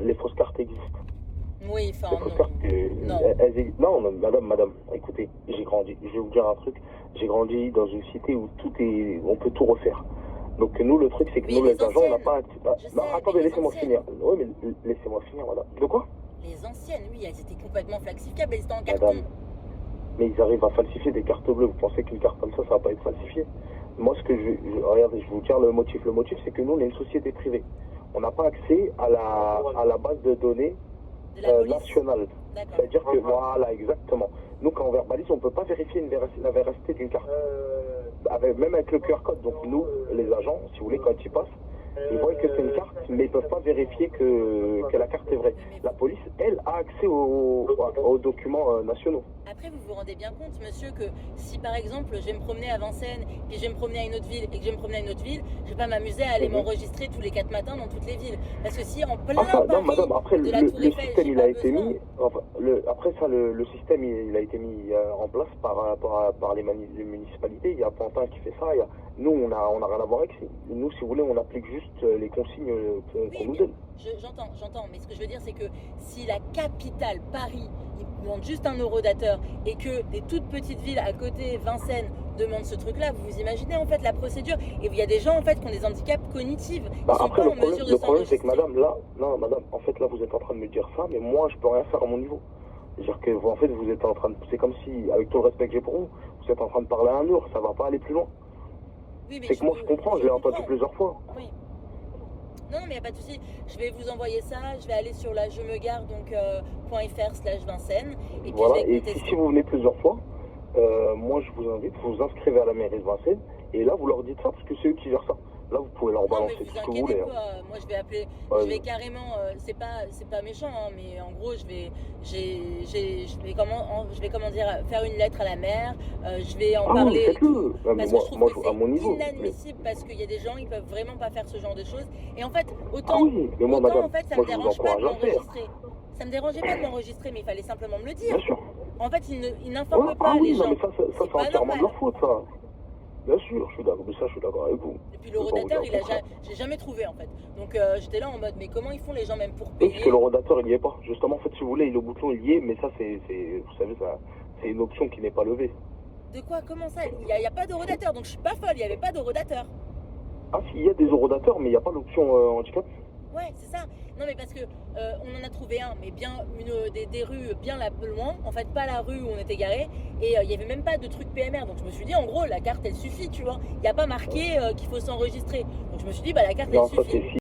les fausses cartes existent. Oui, enfin, Les fausses cartes, non. non, madame, écoutez, j'ai grandi. Je vais vous dire un truc. J'ai grandi dans une cité où on peut tout refaire. Donc nous, le truc, c'est que Oui, nous, les les agents, on n'a anciennes. pas... Je sais, non, mais attendez, les laissez-moi anciennes. finir. Oui, mais laissez-moi finir, madame. De quoi? Les anciennes, oui, elles étaient complètement falsifiables, elles étaient en carton. Madame, mais ils arrivent à falsifier des cartes bleues. Vous pensez qu'une carte comme ça va pas être falsifiée? Moi, regardez, je vais vous dire le motif. Le motif, c'est que nous, on est une société privée. On n'a pas accès à la base de données De la police. nationale. D'accord. C'est-à-dire que, voilà, exactement. Nous, quand on verbalise, on ne peut pas vérifier la véracité d'une carte. Même avec le QR code. Donc, nous, les agents, si vous voulez, quand ils passent, ils voient que c'est une carte, mais ils ne peuvent pas vérifier que la carte est vraie. La police, elle, a accès aux documents nationaux. Après, vous vous rendez bien compte, monsieur, que si par exemple je vais me promener à Vincennes, puis je vais me promener à une autre ville, et que je vais me promener à une autre ville, je vais pas m'amuser à aller m'enregistrer tous les 4 matins dans toutes les villes. Parce que si en plein ça, non, Paris, madame, après, de la Tour le Eiffel, système, j'ai il pas a été besoin. mis. Enfin, après ça, le système, il a été mis en place par les municipalités. Il y a Pantin qui fait ça. Nous, on a rien à voir avec ça. Nous, si vous voulez, on applique juste les consignes qu'on nous donne. J'entends, mais ce que je veux dire, c'est que si la capitale, Paris, ils demandent juste un eurodateur et que des toutes petites villes à côté, Vincennes, demandent ce truc-là, vous imaginez en fait la procédure. Et il y a des gens en fait qui ont des handicaps cognitifs. Ils sont pas en mesure de le problème, c'est s'enregistrer. que madame, en fait, là, vous êtes en train de me dire ça, mais moi, je peux rien faire à mon niveau. C'est-à-dire que, en fait, vous êtes en train de... C'est comme si, avec tout le respect que j'ai pour vous, vous êtes en train de parler à un mur, ça va pas aller plus loin. Oui, mais c'est que moi, je comprends, je l'ai entendu plusieurs fois. Oui. Non, mais il n'y a pas de souci. Je vais vous envoyer ça. Je vais aller sur la je me gare donc .fr/Vincennes. Et puis voilà, je vais et si vous venez plusieurs fois, moi, je vous invite, vous vous inscrivez à la mairie de Vincennes, et là, vous leur dites ça, parce que c'est eux qui gèrent ça. Là, vous pouvez leur balancer tout ce que vous voulez. Pas. Moi, je vais appeler. Je vais carrément. C'est pas méchant, hein, mais en gros, je vais comment dire, faire une lettre à la maire. Je vais en parler. Oui, faites-le. Parce que je trouve que à mon niveau. c'est inadmissible parce qu'il y a des gens, ils peuvent vraiment pas faire ce genre de choses. Et en fait, autant. Oui, mais moi, madame, en fait, ça moi, me je vous dérange pas de encourage à faire. m'enregistrer. Ça me dérangeait pas de m'enregistrer, mais il fallait simplement me le dire. Bien sûr. En fait, ils n'informent pas les gens. Non, mais ça c'est entièrement de leur faute, ça. Bien sûr, je suis d'accord, mais ça, je suis d'accord avec vous. Et puis l'eurodateur, j'ai jamais trouvé en fait. Donc j'étais là en mode, mais comment ils font les gens même pour Oui, payer? parce que l'eurodateur, il y est pas. Justement, en fait, si vous voulez, le bouton, il y est, mais ça, vous savez, c'est une option qui n'est pas levée. De quoi? Comment ça? Il y a pas d'eurodateur, donc je suis pas folle, il y avait pas d'eurodateur. Ah, si, il y a des eurodateurs, mais il n'y a pas l'option handicap. Ouais, c'est ça. Non, mais parce que on en a trouvé un, mais bien des rues bien là loin. En fait, pas la rue où on était garé. Et il y avait même pas de truc PMR. Donc je me suis dit, en gros, la carte elle suffit, tu vois. Il n'y a pas marqué qu'il faut s'enregistrer. Donc je me suis dit, bah la carte elle suffit.